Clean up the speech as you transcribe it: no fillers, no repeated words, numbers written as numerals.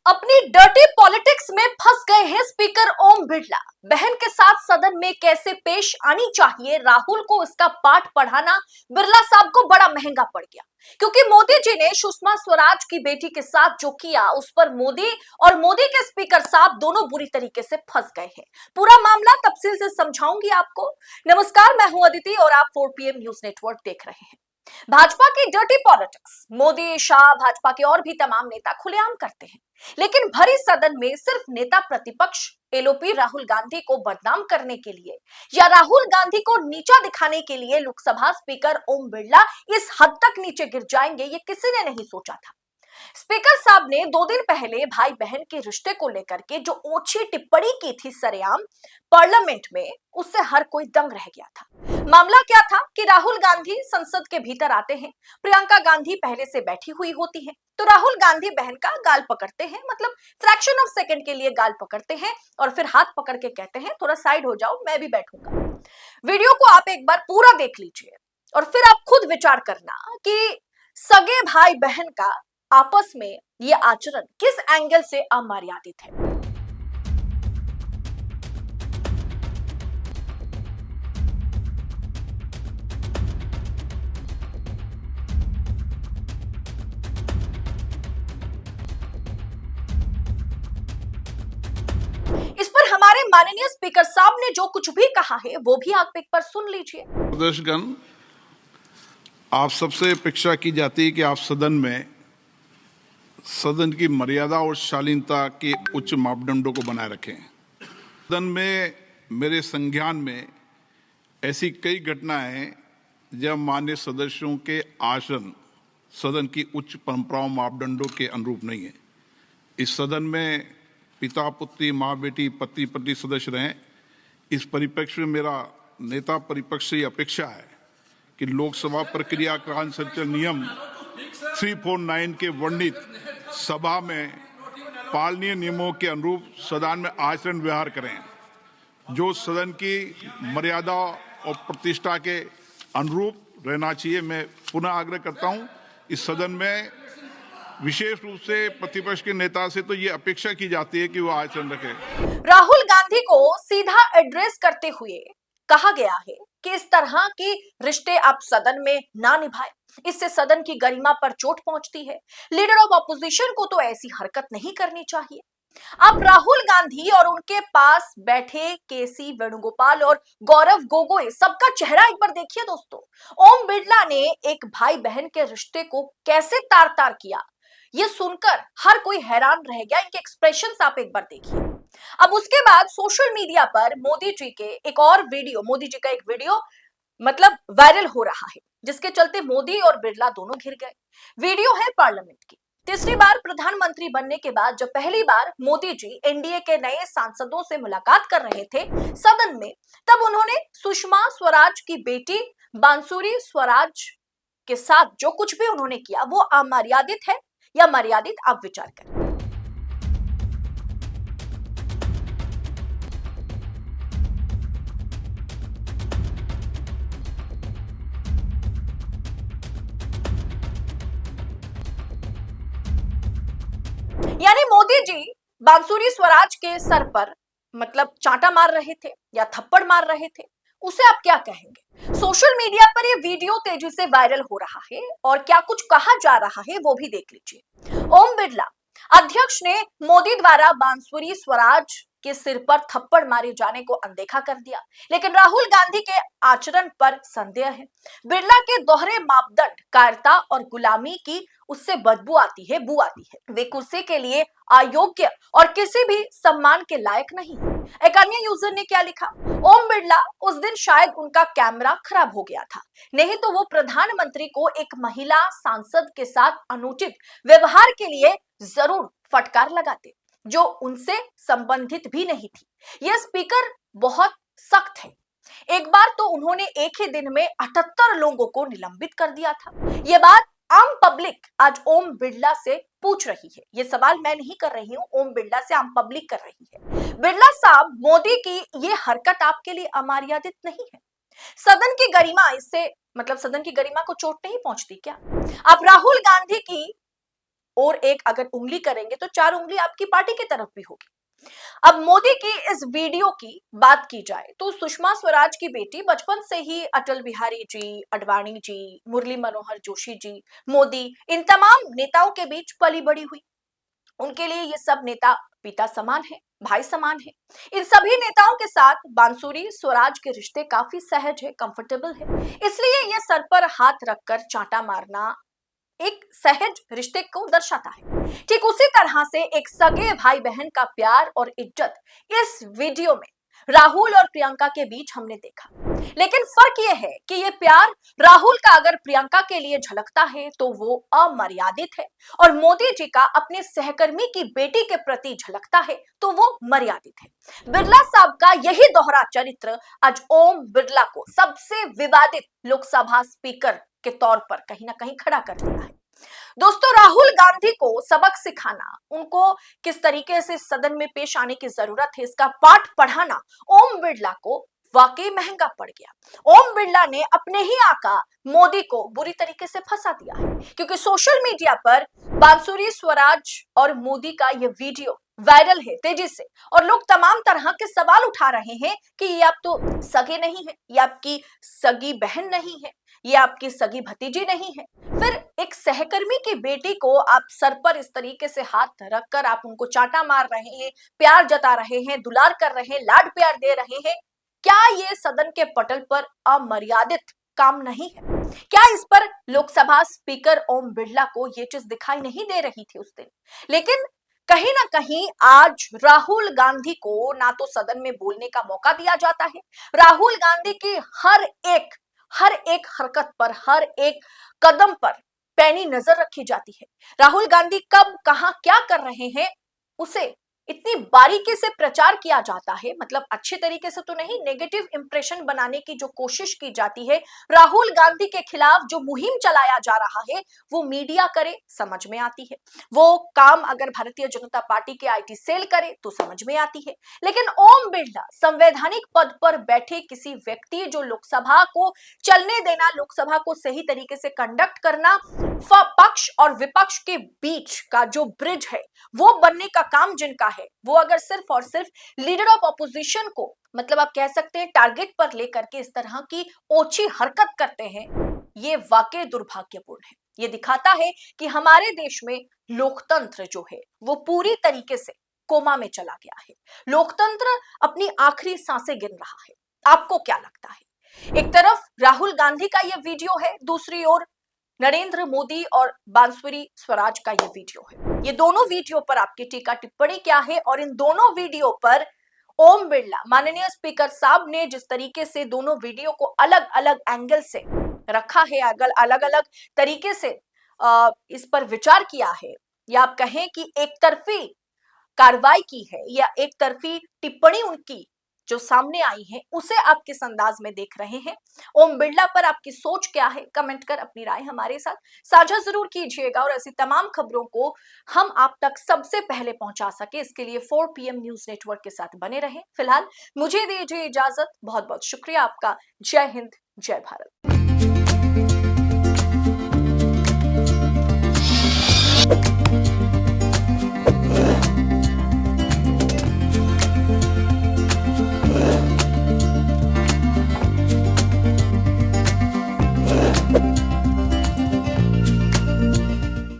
अपनी dirty politics में फंस गए हैं स्पीकर ओम बिरला। बहन के साथ सदन में कैसे पेश आनी चाहिए, राहुल को इसका पाठ पढ़ाना बिरला साहब को बड़ा महंगा पड़ गया। क्योंकि मोदी जी ने सुषमा स्वराज की बेटी के साथ जो किया, उस पर मोदी और मोदी के स्पीकर साहब दोनों बुरी तरीके से फंस गए हैं। पूरा मामला तफसील से समझाऊंगी आपको। नमस्कार, मैं हूं अदिति और आप 4 PM न्यूज नेटवर्क देख रहे हैं। भाजपा की डर्टी पॉलिटिक्स मोदी, शाह, भाजपा के और भी तमाम नेता खुलेआम करते हैं, लेकिन भरी सदन में सिर्फ नेता प्रतिपक्ष एलओपी राहुल गांधी को बदनाम करने के लिए या राहुल गांधी को नीचा दिखाने के लिए लोकसभा स्पीकर ओम बिरला इस हद तक नीचे गिर जाएंगे, ये किसी ने नहीं सोचा था। स्पीकर साहब ने 2 दिन पहले भाई बहन के रिश्ते को लेकर के जो ओछी टिप्पणी की थी सरेआम पार्लियामेंट में, उससे हर कोई दंग रह गया था। मामला क्या था कि राहुल गांधी संसद के भीतर आते हैं, प्रियंका गांधी पहले से बैठी हुई होती हैं, तो राहुल गांधी बहन का गाल पकड़ते हैं, मतलब फ्रैक्शन ऑफ सेकंड के लिए गाल पकड़ते हैं और फिर हाथ पकड़ के कहते हैं थोड़ा साइड हो जाओ, मैं भी बैठूंगा। वीडियो को आप एक बार पूरा देख लीजिए और फिर आप खुद विचार करना कि सगे भाई बहन का आपस में ये आचरण किस एंगल से अमर्यादित है। इस पर हमारे माननीय स्पीकर साहब ने जो कुछ भी कहा है वो भी आप एक बार सुन लीजिए। प्रदर्शकगण, आप सबसे अपेक्षा की जाती है कि आप सदन में सदन की मर्यादा और शालीनता के उच्च मापदंडों को बनाए रखें। सदन में मेरे संज्ञान में ऐसी कई घटनाएं हैं जब मान्य सदस्यों के आचरण सदन की उच्च परंपराओं मापदंडों के अनुरूप नहीं है। इस सदन में पिता पुत्री, माँ बेटी, पति पत्नी सदस्य रहें। इस परिप्रेक्ष्य में मेरा नेता परिपक्ष से अपेक्षा है कि लोकसभा प्रक्रिया कांड संचालन नियम 349 के वर्णित सभा में पालनीय नियमों के अनुरूप सदन में आचरण व्यवहार करें, जो सदन की मर्यादा और प्रतिष्ठा के अनुरूप रहना चाहिए। मैं पुनः आग्रह करता हूं, इस सदन में विशेष रूप से प्रतिपक्ष के नेता से तो ये अपेक्षा की जाती है कि वो आचरण रखे। राहुल गांधी को सीधा एड्रेस करते हुए कहा गया है कि इस तरह के रिश्ते आप सदन में ना निभाएं, इससे सदन की गरिमा पर चोट पहुंचती है। लीडर ऑफ ऑपोजिशन को तो ऐसी हरकत नहीं करनी चाहिए। अब राहुल गांधी और उनके पास बैठे केसी वेणुगोपाल और गौरव गोगोई, सबका चेहरा एक बार देखिए दोस्तों। ओम बिरला ने एक भाई बहन के रिश्ते को कैसे तार तार किया, ये सुनकर हर कोई हैरान रह गया। इनके एक्सप्रेशंस आप एक बार देखिए। अब उसके बाद सोशल मीडिया पर मोदी जी के एक और वीडियो, मोदी जी का एक वीडियो मतलब वायरल हो रहा है, जिसके चलते मोदी और बिरला दोनों घिर गए। वीडियो है पार्लियामेंट की। तीसरी बार प्रधानमंत्री बनने के बाद जब पहली बार मोदी जी एनडीए के नए सांसदों से मुलाकात कर रहे थे सदन में, तब उन्होंने सुषमा स्वराज की बेटी बांसुरी स्वराज के साथ जो कुछ भी उन्होंने किया वो अमर्यादित है या मर्यादित, आप विचार करें। यानी मोदी जी बांसुरी स्वराज के सर पर मतलब चांटा मार रहे थे या थप्पड़ मार रहे थे, उसे आप क्या कहेंगे। सोशल मीडिया पर ये वीडियो तेजी से वायरल हो रहा है और क्या कुछ कहा जा रहा है वो भी देख लीजिए। ओम बिरला अध्यक्ष ने मोदी द्वारा बांसुरी स्वराज के सिर पर थप्पड़ मारे जाने को अनदेखा कर दिया, लेकिन राहुल गांधी के आचरण पर संदेह है। बिरला के दोहरे मापदंड, कायरता और गुलामी की उससे बदबू आती है, बू आती है। वे कुर्सी के लिए अयोग्य और किसी भी सम्मान के लायक नहीं। एक अन्य यूजर ने क्या लिखा, ओम बिरला उस दिन शायद उनका कैमरा खराब हो गया था, नहीं तो वो प्रधानमंत्री को एक महिला सांसद के साथ अनुचित व्यवहार के लिए जरूर फटकार लगाते, जो उनसे संबंधित भी नहीं थी। यह स्पीकर बहुत सख्त है। एक बार तो उन्होंने एक ही दिन में 78 लोगों को निलंबित कर दिया था। यह बात आम पब्लिक आज ओम बिरला से पूछ रही है। यह सवाल मैं नहीं कर रही हूं, ओम बिरला से आम पब्लिक कर रही है। बिरला साहब, मोदी की यह हरकत आपके लिए अमर्यादित नहीं है? सदन की गरिमा, इससे मतलब सदन की गरिमा को चोट नहीं पहुंचती क्या? आप राहुल गांधी की और एक अगर उंगली करेंगे तो 4 उंगली आपकी पार्टी की तरफ भी होगी। अब मोदी की इस वीडियो की बात की जाए तो सुषमा स्वराज की बेटी बचपन से ही अटल बिहारी जी, अडवाणी जी, मुरली मनोहर जोशी जी, मोदी, इन तमाम नेताओं के बीच पली बड़ी हुई। उनके लिए ये सब नेता पिता समान है, भाई समान है। इन सभी नेताओं के साथ बांसुरी स्वराज के रिश्ते काफी सहज है, कंफर्टेबल है। इसलिए ये सर पर हाथ रखकर चांटा मारना एक सहज रिश्ते को दर्शाता है। ठीक उसी तरह से एक सगे भाई बहन का प्यार और इज्जत इस वीडियो में राहुल और प्रियंका के बीच हमने देखा। लेकिन फर्क यह है कि ये प्यार राहुल का अगर प्रियंका के लिए झलकता है तो वो अमर्यादित है, और मोदी जी का अपने सहकर्मी की बेटी के प्रति झलकता है तो वो मर्यादित है। बिरला साहब का यही दोहरा चरित्र आज ओम बिरला को सबसे विवादित लोकसभा स्पीकर के तौर पर कहीं ना कहीं खड़ा कर दिया है। दोस्तों, राहुल गांधी को सबक सिखाना, उनको किस तरीके से सदन में पेश आने की जरूरत है, इसका पाठ पढ़ाना ओम बिरला को वाकई महंगा पड़ गया। ओम बिरला ने अपने ही आका मोदी को बुरी तरीके से फंसा दिया है, क्योंकि सोशल मीडिया पर बांसुरी स्वराज और मोदी का यह वीडियो वायरल है तेजी से, और लोग तमाम तरह के सवाल उठा रहे हैं कि ये आप तो सगे नहीं है, ये आपकी सगी बहन नहीं है, ये आपकी सगी भतीजी नहीं है। फिर एक सहकर्मी की बेटी को आप सर पर इस तरीके से हाथ रखकर आप उनको चांटा मार रहे हैं, प्यार जता रहे हैं, दुलार कर रहे हैं, लाड प्यार दे रहे हैं। क्या ये सदन के पटल पर अमर्यादित काम नहीं है? क्या इस पर लोकसभा स्पीकर ओम बिरला को ये चीज दिखाई नहीं दे रही थी उस दिन? लेकिन कहीं ना कहीं आज राहुल गांधी को ना तो सदन में बोलने का मौका दिया जाता है, राहुल गांधी की हर एक हरकत पर, हर एक कदम पर पैनी नजर रखी जाती है। राहुल गांधी कब कहां क्या कर रहे हैं उसे इतनी बारीकी से प्रचार किया जाता है, मतलब अच्छे तरीके से तो नहीं, नेगेटिव इंप्रेशन बनाने की जो कोशिश की जाती है, राहुल गांधी के खिलाफ जो मुहिम चलाया जा रहा है, वो मीडिया करे समझ में आती है, वो काम अगर भारतीय जनता पार्टी के आईटी सेल करे तो समझ में आती है। लेकिन ओम बिरला संवैधानिक पद पर बैठे किसी व्यक्ति, जो लोकसभा को चलने देना, लोकसभा को सही तरीके से कंडक्ट करना, पक्ष और विपक्ष के बीच का जो ब्रिज है वो बनने का काम जिनका है, वो अगर सिर्फ और सिर्फ लीडर ऑफ ऑपोजिशन को, मतलब आप कह सकते हैं टारगेट पर लेकर के इस तरह की ओछी हरकत करते हैं, ये वाकई दुर्भाग्यपूर्ण है। ये दिखाता है कि हमारे देश में लोकतंत्र जो है वो पूरी तरीके से कोमा में चला गया है। लोकतंत्र अपनी आखिरी सांसें गिन रहा है। आपको क्या लगता है? एक तरफ राहुल गांधी का यह वीडियो है, दूसरी ओर नरेंद्र मोदी और बांसुरी स्वराज का ये वीडियो है। ये दोनों वीडियो पर आपकी टीका टिप्पणी क्या है? और इन दोनों वीडियो पर ओम बिरला, माननीय स्पीकर साहब ने जिस तरीके से दोनों वीडियो को अलग अलग एंगल से रखा है, अलग अलग तरीके से इस पर विचार किया है, या आप कहें कि एक तरफी कार्रवाई की है, या एक तरफी टिप्पणी उनकी जो सामने आई है, उसे आप किस अंदाज में देख रहे हैं? ओम बिरला पर आपकी सोच क्या है? कमेंट कर अपनी राय हमारे साथ साझा जरूर कीजिएगा, और ऐसी तमाम खबरों को हम आप तक सबसे पहले पहुंचा सके, इसके लिए 4 PM न्यूज नेटवर्क के साथ बने रहें। फिलहाल मुझे दीजिए इजाजत। बहुत बहुत शुक्रिया आपका। जय हिंद, जय भारत।